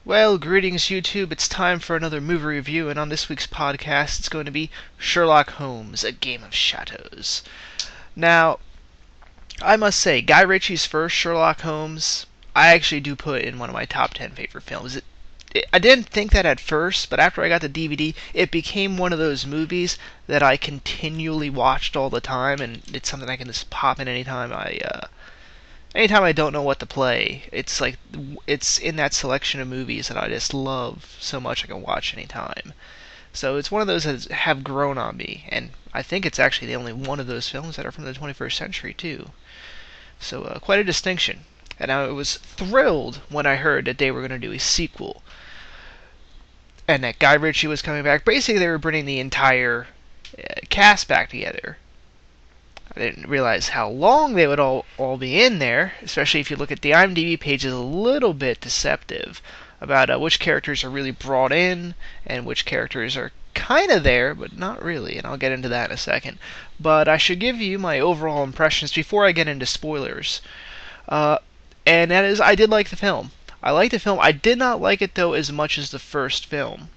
Well, greetings YouTube. It's time for another movie review, and on this week's podcast it's going to be Sherlock Holmes, A Game of Shadows. Now, I must say, Guy Ritchie's first Sherlock Holmes, I actually do put in one of my top 10 favorite films. I didn't think that at first, but after I got the DVD, it became one of those movies that I continually watched all the time, and it's something I can just pop in anytime I don't know what to play. It's like it's in that selection of movies that I just love so much I can watch anytime. So it's one of those that have grown on me, and I think it's actually the only one of those films that are from the 21st century too. So quite a distinction. And I was thrilled when I heard that they were going to do a sequel, and that Guy Ritchie was coming back. Basically, they were bringing the entire cast back together. I didn't realize how long they would all be in there, especially if you look at the IMDb page. Is a little bit deceptive about which characters are really brought in and which characters are kind of there, but not really, and I'll get into that in a second. But I should give you my overall impressions before I get into spoilers. And that is, I did like the film. I liked the film. I did not like it, though, as much as the first film.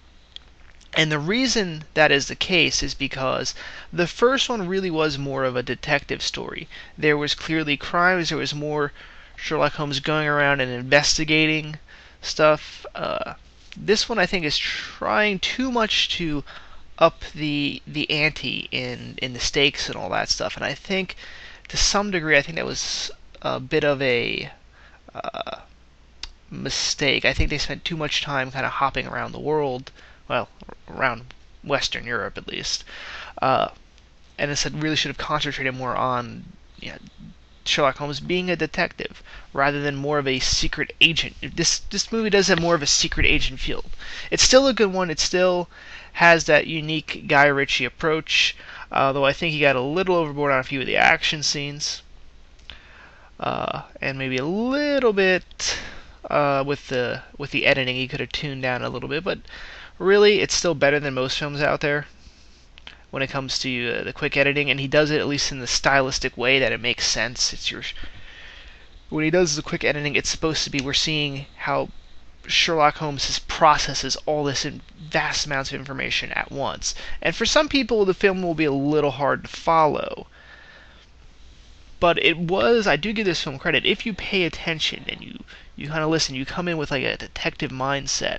And the reason that is the case is because the first one really was more of a detective story. There was clearly crimes. There was more Sherlock Holmes going around and investigating stuff. This one, I think, is trying too much to up the ante in the stakes and all that stuff. And I think, to some degree, I think that was a bit of a mistake. I think they spent too much time kind of hopping around the world. Well, around Western Europe at least, and instead really should have concentrated more on Sherlock Holmes being a detective rather than more of a secret agent. This movie does have more of a secret agent feel. It's still a good one. It still has that unique Guy Ritchie approach, though I think he got a little overboard on a few of the action scenes, and maybe a little bit with the editing. He could have tuned down a little bit, but really, it's still better than most films out there when it comes to the quick editing, and he does it at least in the stylistic way that it makes sense. When he does the quick editing, it's supposed to be we're seeing how Sherlock Holmes processes all this in vast amounts of information at once. And for some people, the film will be a little hard to follow. But I do give this film credit, if you pay attention and you kind of listen, you come in with like a detective mindset,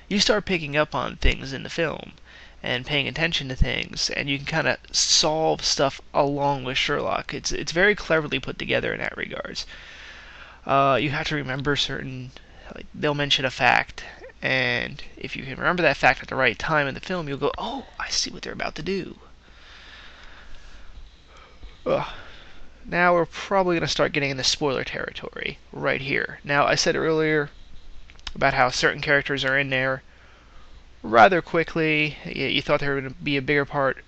you start picking up on things in the film and paying attention to things, and you can kind of solve stuff along with Sherlock. It's very cleverly put together in that regards. You have to remember they'll mention a fact, and if you can remember that fact at the right time in the film, you'll go, oh, I see what they're about to do. Now we're probably going to start getting into spoiler territory right here. Now, I said earlier about how certain characters are in there rather quickly. You thought they were going to be a bigger part.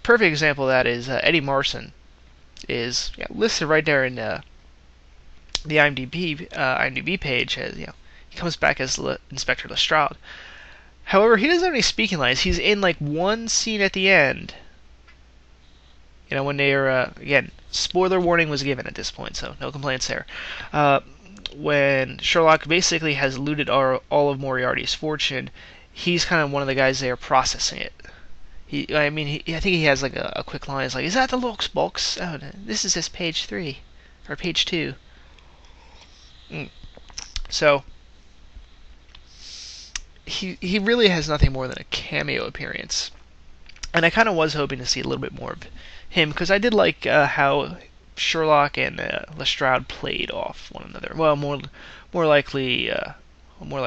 Perfect example of that is Eddie Marsan is listed right there in the IMDb page as he comes back as Inspector Lestrade. However, he doesn't have any speaking lines. He's in like one scene at the end. When they're again, spoiler warning was given at this point, so no complaints there. When Sherlock basically has looted all of Moriarty's fortune, he's kind of one of the guys there processing it. I think he has like a quick line. It's like, "Is that the Lux box? Oh, no, this is just page 3 or page 2." So he really has nothing more than a cameo appearance, and I kind of was hoping to see a little bit more of him because I did like how Sherlock and Lestrade played off one another. Well, more like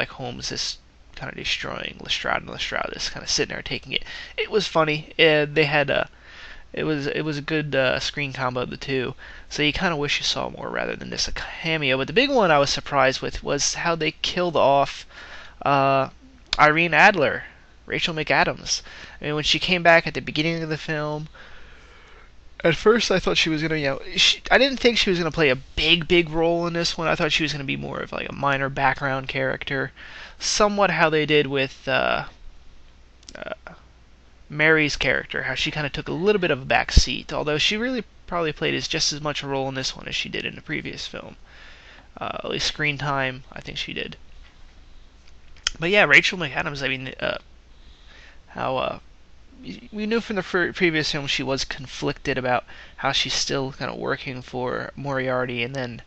Holmes is kind of destroying Lestrade, and Lestrade is kind of sitting there taking it. It was funny. They had it was a good screen combo of the two. So you kind of wish you saw more rather than just a cameo. But the big one I was surprised with was how they killed off Irene Adler, Rachel McAdams. I mean, when she came back at the beginning of the film, at first I thought she was going to, I didn't think she was going to play a big role in this one. I thought she was going to be more of like a minor background character. Somewhat how they did with Mary's character, how she kind of took a little bit of a back seat, although she really probably played just as much a role in this one as she did in the previous film. At least screen time, I think she did. But yeah, Rachel McAdams. I mean, how we knew from the previous film she was conflicted about how she's still kind of working for Moriarty, and then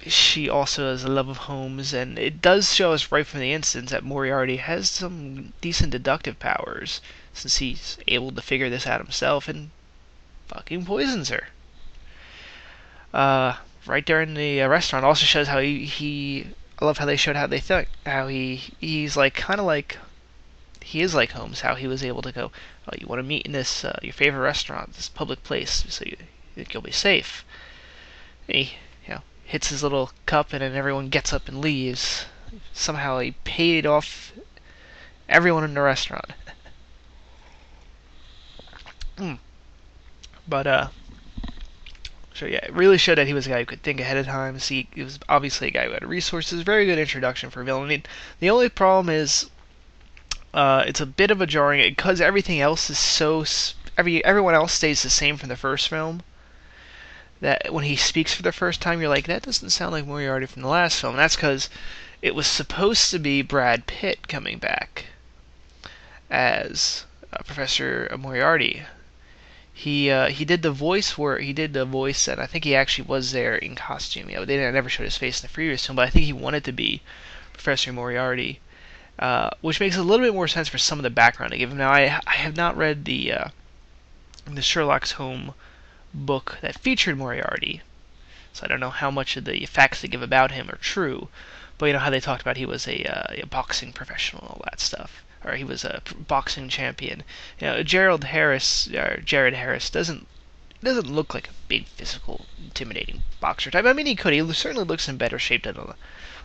she also has a love of Holmes, and it does show us right from the instance that Moriarty has some decent deductive powers, since he's able to figure this out himself and fucking poisons her. Right there in the restaurant also shows how he I love how they showed how they think, how he's like kind of like he is like Holmes, how he was able to go, oh, you want to meet in this your favorite restaurant, this public place, so you think you'll be safe. And he, hits his little cup, and then everyone gets up and leaves. Somehow he paid off everyone in the restaurant. But so yeah, it really showed that he was a guy who could think ahead of time. See, he was obviously a guy who had resources. Very good introduction for a villain. I mean, the only problem is it's a bit of a jarring because everything else is so everyone else stays the same from the first film. That when he speaks for the first time, you're like, that doesn't sound like Moriarty from the last film. And that's because it was supposed to be Brad Pitt coming back as Professor Moriarty. He did the voice and I think he actually was there in costume. They never showed his face in the previous film, but I think he wanted to be Professor Moriarty, which makes a little bit more sense for some of the background to give him. Now, I have not read the Sherlock Holmes book that featured Moriarty, so I don't know how much of the facts they give about him are true. But you know how they talked about he was a boxing professional and all that stuff, or he was a boxing champion. Jared Harris doesn't look like a big, physical, intimidating boxer type. I mean, he could. He certainly looks in better shape than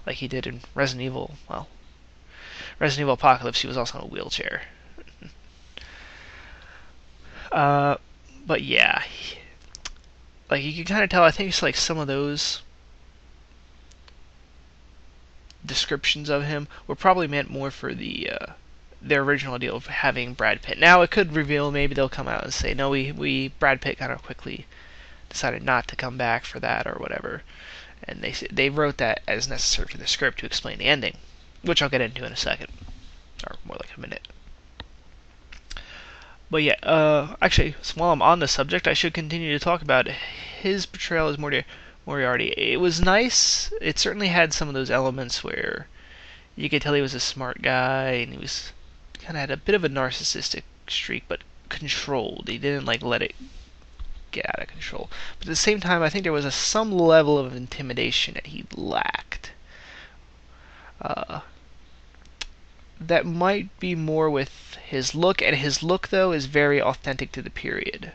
like he did in Resident Evil. Well, Resident Evil Apocalypse, he was also in a wheelchair. But yeah, like you can kind of tell. I think it's like some of those descriptions of him were probably meant more for their original deal of having Brad Pitt. Now it could reveal, maybe they'll come out and say, no, we Brad Pitt kind of quickly decided not to come back for that or whatever, and they wrote that as necessary for the script to explain the ending, which I'll get into in a second, or more like a minute. But yeah, actually, while I'm on the subject, I should continue to talk about his portrayal as Moriarty. It was nice. It certainly had some of those elements where you could tell he was a smart guy, and he was kind of had a bit of a narcissistic streak, but controlled. He didn't like let it get out of control. But at the same time, I think there was some level of intimidation that he lacked. That might be more with his look, and his look, though, is very authentic to the period.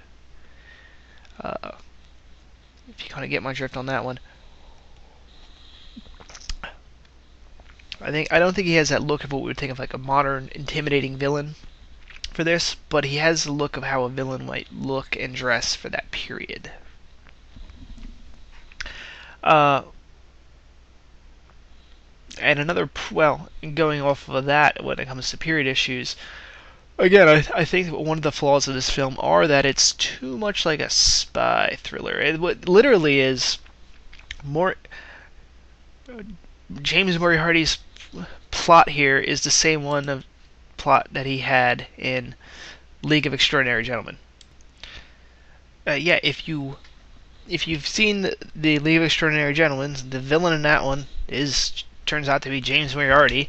If you kind of get my drift on that one. I don't think he has that look of what we would think of like a modern, intimidating villain for this, but he has the look of how a villain might look and dress for that period. And another, well, going off of that when it comes to period issues, again, I think one of the flaws of this film are that it's too much like a spy thriller. It literally is more. James Moriarty's plot here is the same one of plot that he had in League of Extraordinary Gentlemen. Yeah, if you've seen the League of Extraordinary Gentlemen, the villain in that one turns out to be James Moriarty.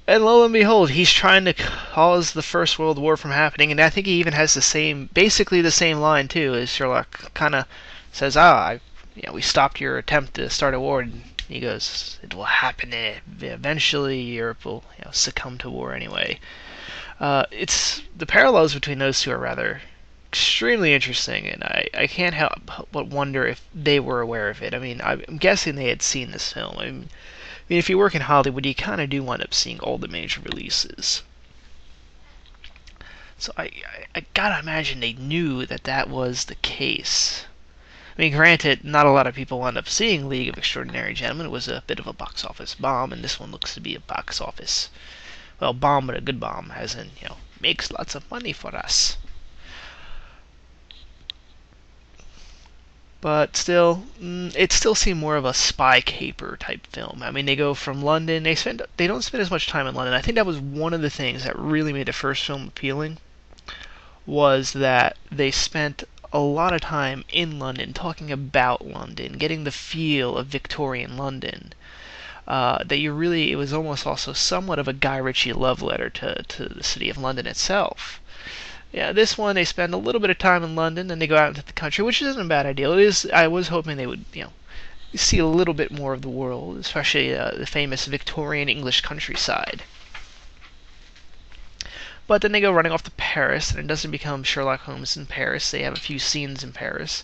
And lo and behold, he's trying to cause the First World War from happening, and I think he even has basically the same line too, as Sherlock kind of says, we stopped your attempt to start a war, and he goes, it will happen eventually, Europe will succumb to war anyway. It's the parallels between those two are rather extremely interesting, and I can't help but wonder if they were aware of it. I mean, I'm guessing they had seen this film. I mean, if you work in Hollywood, you kind of do wind up seeing all the major releases. So I gotta imagine they knew that was the case. I mean, granted, not a lot of people wound up seeing League of Extraordinary Gentlemen. It was a bit of a box office bomb, and this one looks to be a box office, well, bomb, but a good bomb, as in, makes lots of money for us. But still, it still seemed more of a spy caper type film. I mean, they go from London. They don't spend as much time in London. I think that was one of the things that really made the first film appealing, was that they spent a lot of time in London, talking about London, getting the feel of Victorian London. It was almost also somewhat of a Guy Ritchie love letter to the city of London itself. Yeah, this one they spend a little bit of time in London, then they go out into the country, which isn't a bad idea. It is. I was hoping they would, see a little bit more of the world, especially the famous Victorian English countryside. But then they go running off to Paris, and it doesn't become Sherlock Holmes in Paris. They have a few scenes in Paris.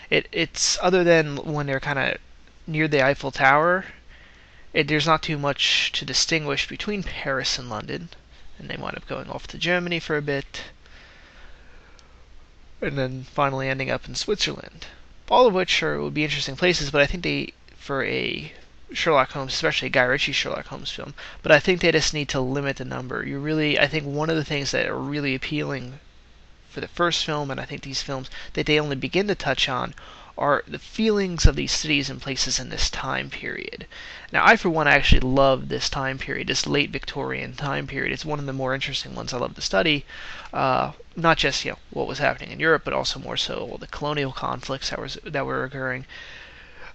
It's other than when they're kind of near the Eiffel Tower. There's not too much to distinguish between Paris and London, and they wind up going off to Germany for a bit, and then finally ending up in Switzerland. All of which would be interesting places, but I think for a Sherlock Holmes, especially a Guy Ritchie Sherlock Holmes film, but I think they just need to limit the number. I think one of the things that are really appealing for the first film, and I think these films that they only begin to touch on, are the feelings of these cities and places in this time period. Now, I for one actually love this time period, this late Victorian time period. It's one of the more interesting ones I love to study. Not just what was happening in Europe, but also more so all the colonial conflicts that were occurring.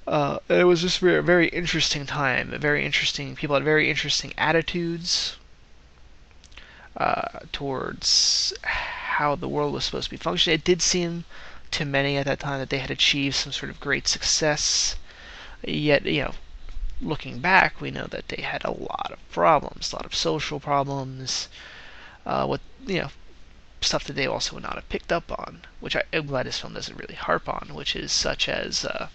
It was just a very interesting time. Very interesting people had very interesting attitudes towards how the world was supposed to be functioning. It did seem to many at that time that they had achieved some sort of great success. Yet, looking back, we know that they had a lot of problems, a lot of social problems, with stuff that they also would not have picked up on, which I'm glad this film doesn't really harp on, which is such as the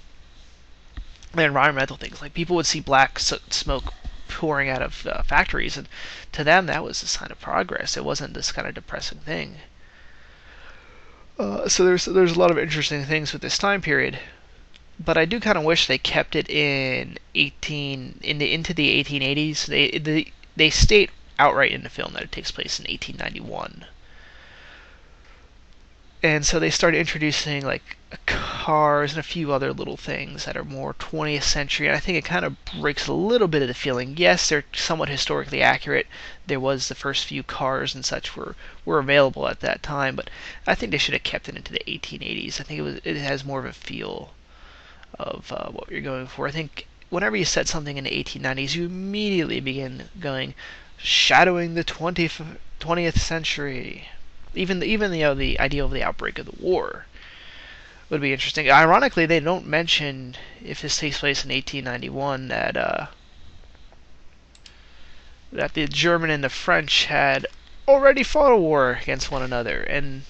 environmental things. Like, people would see black smoke pouring out of factories, and to them that was a sign of progress. It wasn't this kind of depressing thing. So there's a lot of interesting things with this time period, but I do kind of wish they kept it into the 1880s. They state outright in the film that it takes place in 1891. And so they started introducing like cars and a few other little things that are more 20th century, and I think it kind of breaks a little bit of the feeling. Yes, they're somewhat historically accurate. There was the first few cars and such were available at that time, but I think they should have kept it into the 1880s. I think it has more of a feel of what you're going for. I think whenever you set something in the 1890s, you immediately begin going shadowing the 20th century. Even the idea of the outbreak of the war would be interesting. Ironically, they don't mention, if this takes place in 1891, that the German and the French had already fought a war against one another. And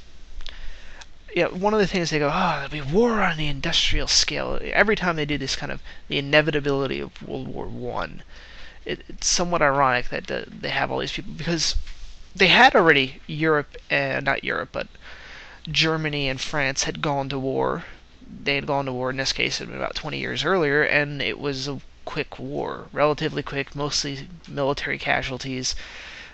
one of the things they go, there'll be war on the industrial scale. Every time they do this kind of the inevitability of World War One, it's somewhat ironic that they have all these people, because they had already not Europe, but Germany and France had gone to war. They had gone to war, in this case, about 20 years earlier, and it was a quick war. Relatively quick, mostly military casualties.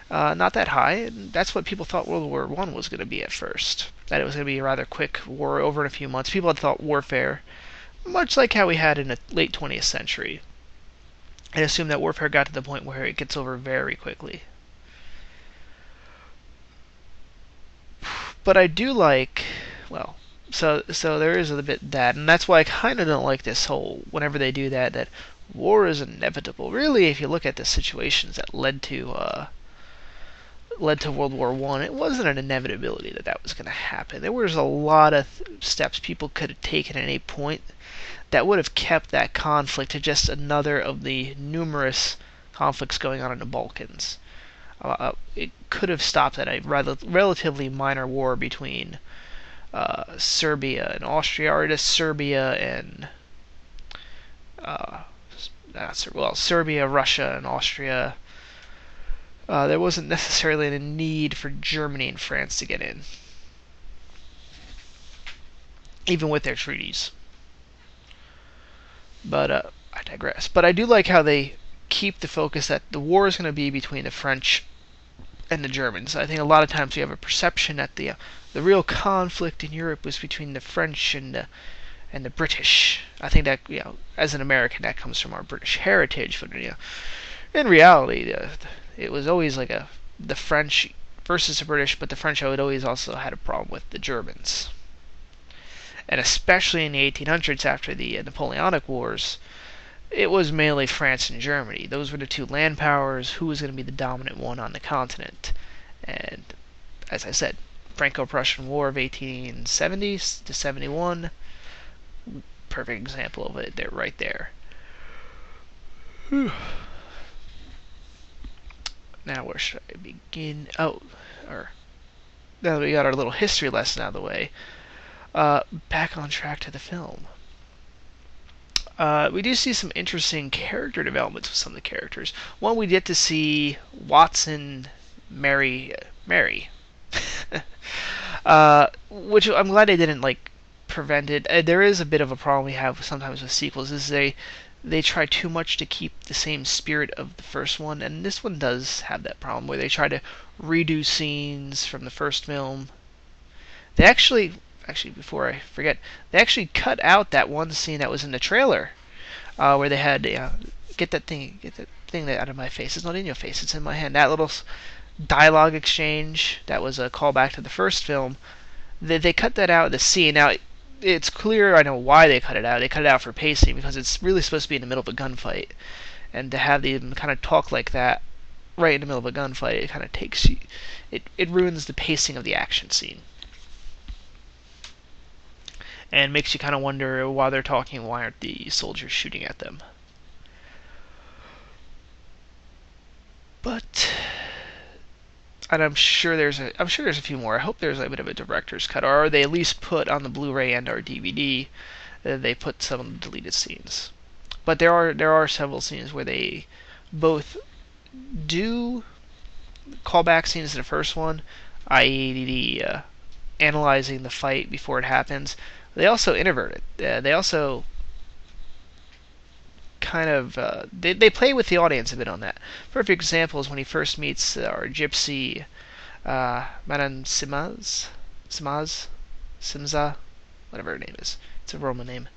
Not that high, and that's what people thought World War I was going to be at first. That it was going to be a rather quick war over in a few months. People had thought warfare, much like how we had in the late 20th century, and assumed that warfare got to the point where it gets over very quickly. But I do like, so there is a bit that, and that's why I kind of don't like this whole, whenever they do that war is inevitable. Really, if you look at the situations that led to World War One, it wasn't an inevitability that was going to happen. There was a lot of steps people could have taken at any point that would have kept that conflict to just another of the numerous conflicts going on in the Balkans. It could have stopped at a relatively minor war between Serbia and Austria, or just Serbia and Serbia, Russia, and Austria. There wasn't necessarily a need for Germany and France to get in, even with their treaties. But I digress. But I do like how they keep the focus that the war is going to be between the French and the Germans. I think a lot of times we have a perception that the real conflict in Europe was between the French and and the British. I think that, as an American, that comes from our British heritage. But in reality, it was always like the French versus the British, but the French would always also had a problem with the Germans. And especially in the 1800s, after the Napoleonic Wars, it was mainly France and Germany. Those were the two land powers. Who was going to be the dominant one on the continent? And as I said, Franco-Prussian War of 1870 to 71, perfect example of it. They're right there. Whew. Now where should I begin? Now that we got our little history lesson out of the way, back on track to the film. We do see some interesting character developments with some of the characters. One, we get to see Watson marry Mary. Which I'm glad they didn't prevent it. There is a bit of a problem we have sometimes with sequels, is they try too much to keep the same spirit of the first one, and this one does have that problem where they try to redo scenes from the first film. They actually, before I forget, they actually cut out that one scene that was in the trailer, where they had get that thing out of my face. It's not in your face, it's in my hand. That little dialogue exchange that was a callback to the first film. They cut that out of the scene. Now, it's clear I know why they cut it out. They cut it out for pacing, because it's really supposed to be in the middle of a gunfight. And to have them kind of talk like that right in the middle of a gunfight, it kind of takes you... It ruins the pacing of the action scene. And makes you kind of wonder, while they're talking, why aren't the soldiers shooting at them? But... and I'm sure there's a few more. I hope there's a bit of a director's cut, or they at least put on the Blu-ray and our DVD. They put some of the deleted scenes, but there are several scenes where they both do callback scenes to the first one, i.e., the analyzing the fight before it happens. They also invert it. They also kind of they play with the audience a bit on that. Perfect example is when he first meets our gypsy, Madame Simza, whatever her name is. It's a Roman name.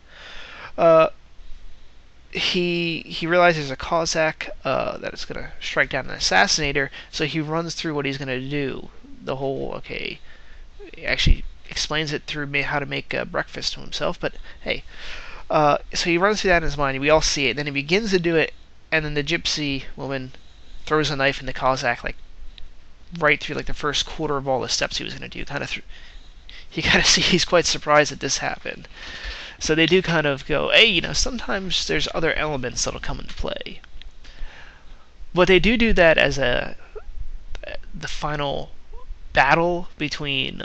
He realizes there's a Cossack that is going to strike down and assassinate her, so he runs through what he's going to do. The whole, he actually explains it through how to make breakfast to himself, but hey. So he runs through that in his mind. We all see it. Then he begins to do it, and then the gypsy woman throws a knife in the Cossack, right through the first quarter of all the steps he was going to do. You kind of see he's quite surprised that this happened. So they do kind of go, hey, sometimes there's other elements that'll come into play. But they do that as the final battle between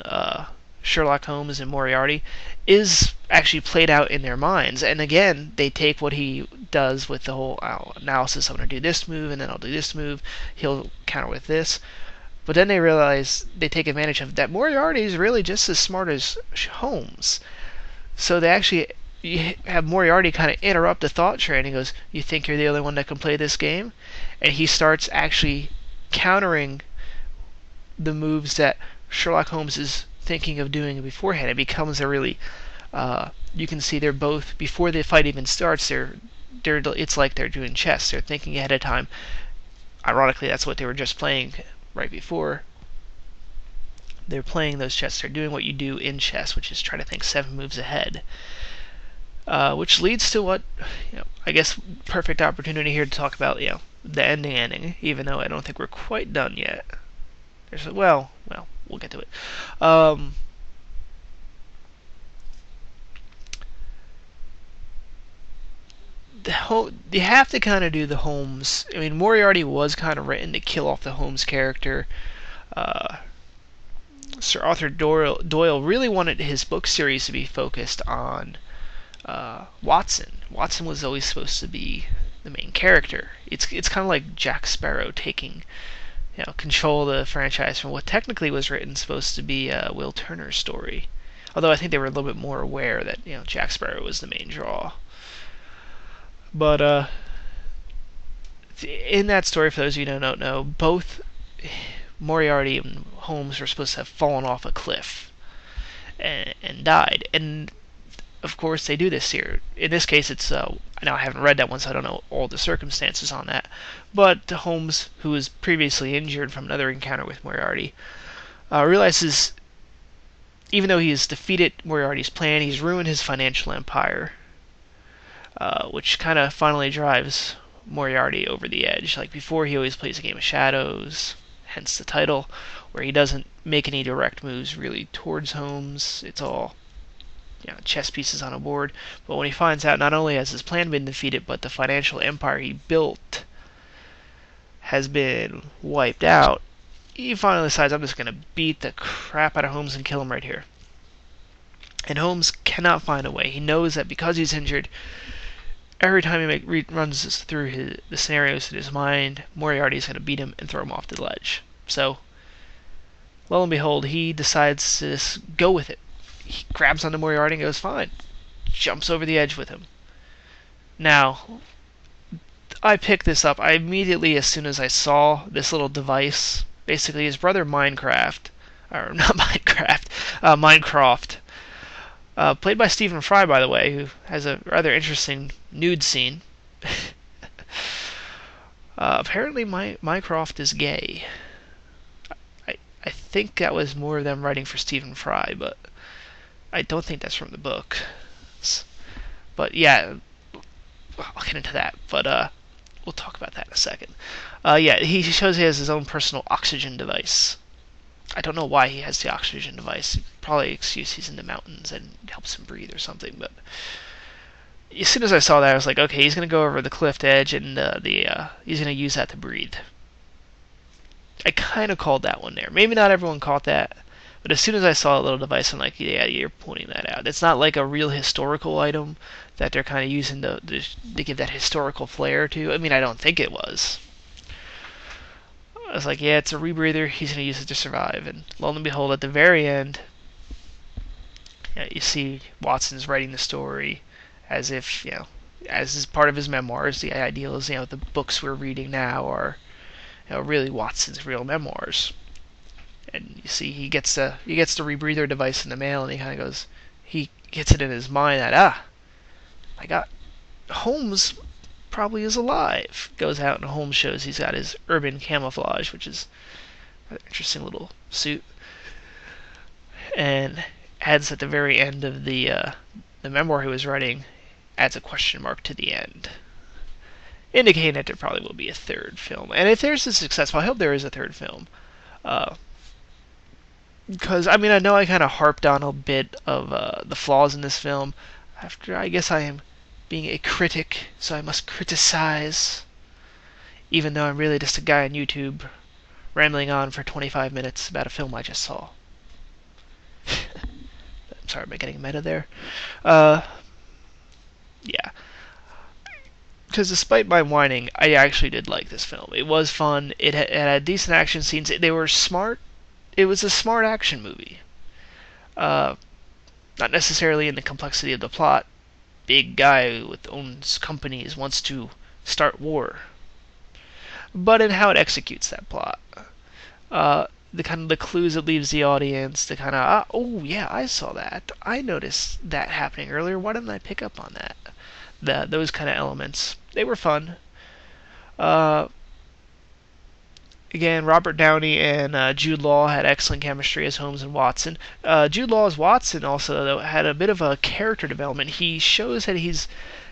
Sherlock Holmes and Moriarty is actually played out in their minds. And again, they take what he does with the whole analysis. I'm going to do this move, and then I'll do this move. He'll counter with this. But then they realize they take advantage of that Moriarty is really just as smart as Holmes. So they actually have Moriarty kind of interrupt the thought train and goes, you think you're the only one that can play this game? And he starts actually countering the moves that Sherlock Holmes is thinking of doing beforehand. It becomes a really you can see they're both, before the fight even starts, it's like they're doing chess. They're thinking ahead of time. Ironically, that's what they were just playing right before. They're playing those chess. They're doing what you do in chess, which is try to think 7 moves ahead. Which leads to what, I guess, perfect opportunity here to talk about, the ending, even though I don't think we're quite done yet. Well, we'll get to it. You have to kind of do the Holmes. I mean, Moriarty was kind of written to kill off the Holmes character. Sir Arthur Doyle really wanted his book series to be focused on Watson. Watson was always supposed to be the main character. It's kind of like Jack Sparrow taking control of the franchise from what technically was written supposed to be Will Turner's story. Although I think they were a little bit more aware that Jack Sparrow was the main draw. But in that story, for those of you who don't know, both Moriarty and Holmes were supposed to have fallen off a cliff and died. And of course, they do this here. In this case, it's now I haven't read that one, so I don't know all the circumstances on that. But Holmes, who was previously injured from another encounter with Moriarty, realizes even though he has defeated Moriarty's plan, he's ruined his financial empire, which kind of finally drives Moriarty over the edge. Like before, he always plays a game of shadows, hence the title, where he doesn't make any direct moves really towards Holmes. It's all chess pieces on a board. But when he finds out not only has his plan been defeated, but the financial empire he built has been wiped out, he finally decides, I'm just going to beat the crap out of Holmes and kill him right here. And Holmes cannot find a way. He knows that because he's injured, every time he runs through the scenarios in his mind, Moriarty's going to beat him and throw him off the ledge. So, lo and behold, he decides to just go with it. He grabs onto Moriarty and goes, fine. Jumps over the edge with him. Now, I picked this up. I immediately, as soon as I saw this little device, basically his brother Minecraft, played by Stephen Fry, by the way, who has a rather interesting nude scene. Apparently, Mycroft is gay. I think that was more of them writing for Stephen Fry, but I don't think that's from the book. But yeah, I'll get into that. But we'll talk about that in a second. Yeah, he shows he has his own personal oxygen device. I don't know why he has the oxygen device. Probably excuse he's in the mountains and it helps him breathe or something. But as soon as I saw that, I was like, okay, he's going to go over the cliff edge and he's going to use that to breathe. I kind of called that one there. Maybe not everyone caught that, but as soon as I saw a little device, I'm like, yeah, you're pointing that out. It's not like a real historical item that they're kind of using to give that historical flair to. I mean, I don't think it was. I was like, yeah, it's a rebreather. He's going to use it to survive. And lo and behold, at the very end, you see Watson's writing the story as if, as is part of his memoirs. The ideal is, the books we're reading now are, really Watson's real memoirs. And you see, he gets the rebreather device in the mail, and he gets it in his mind that my God, Holmes probably is alive. Goes out and Holmes shows he's got his urban camouflage, which is an interesting little suit, and adds at the very end of the memoir he was writing, adds a question mark to the end, indicating that there probably will be a third film. And if there's a successful, I hope there is a third film. Because, I know I kind of harped on a bit of the flaws in this film. After, I guess I am being a critic, so I must criticize. Even though I'm really just a guy on YouTube rambling on for 25 minutes about a film I just saw. I'm sorry, am I getting meta there? Yeah. Because despite my whining, I actually did like this film. It was fun. It had decent action scenes. They were smart. It was a smart action movie. Not necessarily in the complexity of the plot. Big guy with owns companies wants to start war. But in how it executes that plot. The kind of the clues it leaves the audience. The kind of, oh yeah, I saw that. I noticed that happening earlier. Why didn't I pick up on that? Those kind of elements. They were fun. Again, Robert Downey and Jude Law had excellent chemistry as Holmes and Watson. Jude Law as Watson also, though, had a bit of a character development. He shows that he's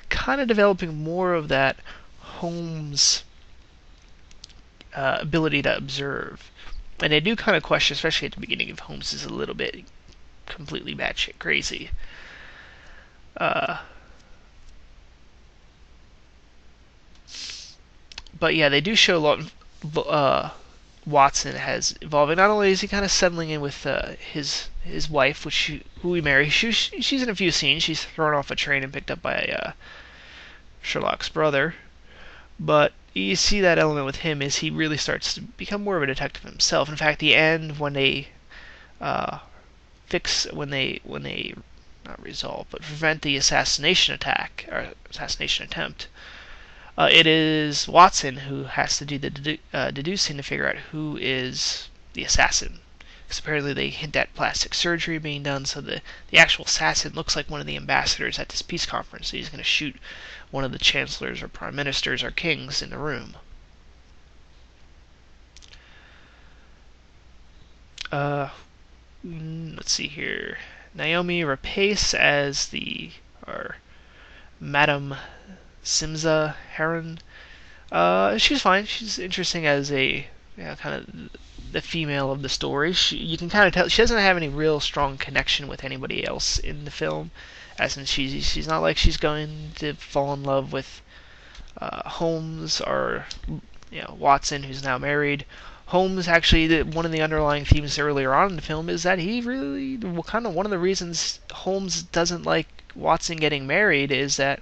kind of developing more of that Holmes ability to observe. And they do kind of question, especially at the beginning, if Holmes is a little bit completely batshit crazy. But yeah, they do show a lot. Watson has evolving. Not only is he kind of settling in with his wife, who he married. She's in a few scenes. She's thrown off a train and picked up by Sherlock's brother. But you see that element with him is he really starts to become more of a detective himself. In fact, the end when they not resolve, but prevent the assassination attack or assassination attempt. It is Watson who has to do the deducing to figure out who is the assassin. because apparently they hint at plastic surgery being done, so the actual assassin looks like one of the ambassadors at this peace conference. So he's going to shoot one of the chancellors or prime ministers or kings in the room. Let's see here. Naomi Rapace as or Madame Simza Heron. She's fine. She's interesting as a kind of the female of the story. You can kind of tell she doesn't have any real strong connection with anybody else in the film, as in she's not like she's going to fall in love with Holmes or Watson, who's now married. Holmes, actually, one of the underlying themes earlier on in the film is that he really, kind of one of the reasons Holmes doesn't like Watson getting married is that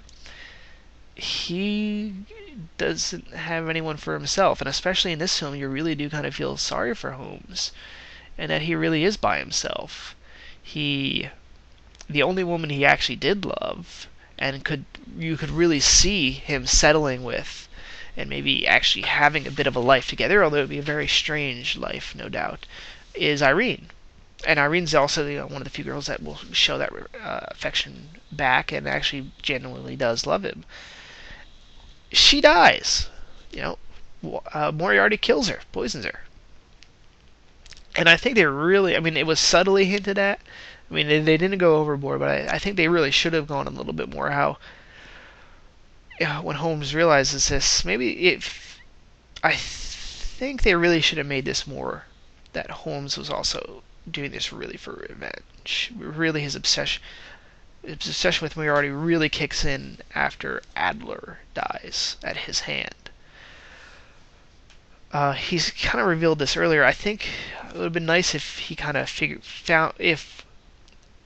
he doesn't have anyone for himself. And especially in this film, you really do kind of feel sorry for Holmes, and that he really is by himself. The only woman he actually did love, and you could really see him settling with, and maybe actually having a bit of a life together, although it would be a very strange life, no doubt, is Irene. And Irene's also one of the few girls that will show that affection back and actually genuinely does love him. She dies. Moriarty kills her, poisons her. And I think they really, it was subtly hinted at. They didn't go overboard, but I think they really should have gone a little bit more how when Holmes realizes this, I think they really should have made this more that Holmes was also doing this really for revenge. Really, his obsession with Moriarty really kicks in after Adler dies at his hand. He's kind of revealed this earlier. I think it would have been nice if he kind of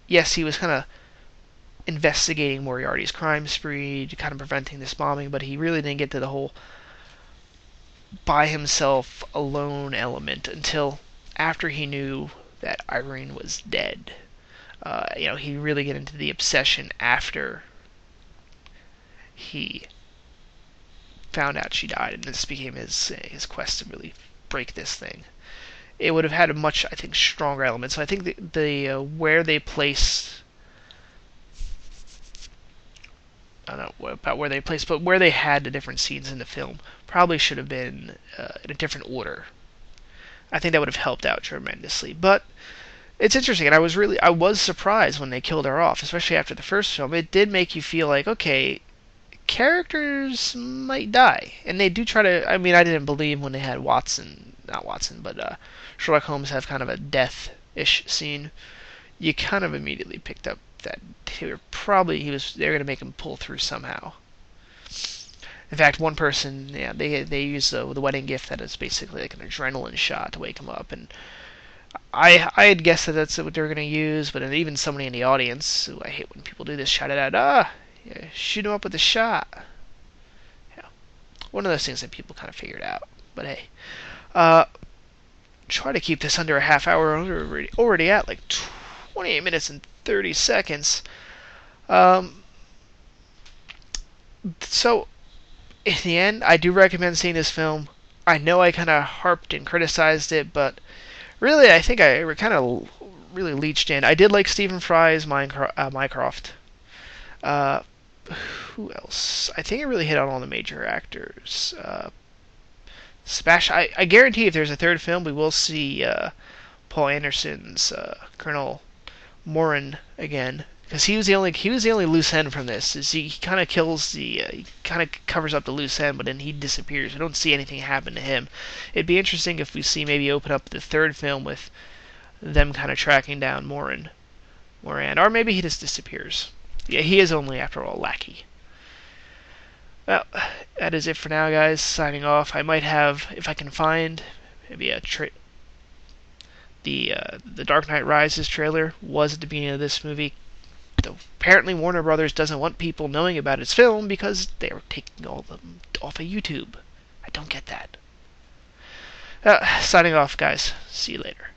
yes, he was kind of investigating Moriarty's crime spree, kind of preventing this bombing, but he really didn't get to the whole by himself alone element until after he knew that Irene was dead. He really get into the obsession after he found out she died, and this became his quest to really break this thing. It would have had a much, I think, stronger element. So I think the where they place, I don't know about where they placed, but where they had the different scenes in the film probably should have been in a different order. I think that would have helped out tremendously. But it's interesting, and I was surprised when they killed her off, especially after the first film. It did make you feel like, okay, characters might die, and they do try to. I didn't believe when they had Sherlock Holmes have kind of a death-ish scene. You kind of immediately picked up that they were going to make him pull through somehow. In fact, one person, they used the wedding gift that is basically like an adrenaline shot to wake him up, and I had guessed that that's what they were going to use, but even somebody in the audience, who I hate when people do this, shouted out, shoot him up with a shot. One of those things that people kind of figured out. But hey, try to keep this under a half hour. Already at like 28 minutes and 30 seconds. So, in the end, I do recommend seeing this film. I know I kind of harped and criticized it, but really, I think I kind of really leached in. I did like Stephen Fry's Mycroft. Who else? I think it really hit on all the major actors. I guarantee if there's a third film, we will see Paul Anderson's Colonel Morin again, because he was the only loose end from this. He kind of he kind of covers up the loose end, but then he disappears. We don't see anything happen to him. It'd be interesting if we see maybe open up the third film with them kind of tracking down Morin, or maybe he just disappears. Yeah, he is only, after all, lackey. Well, that is it for now, guys. Signing off. I might have, if I can find, maybe the Dark Knight Rises trailer was at the beginning of this movie. Though apparently Warner Brothers doesn't want people knowing about its film because they're taking all of them off of YouTube. I don't get that. Signing off, guys. See you later.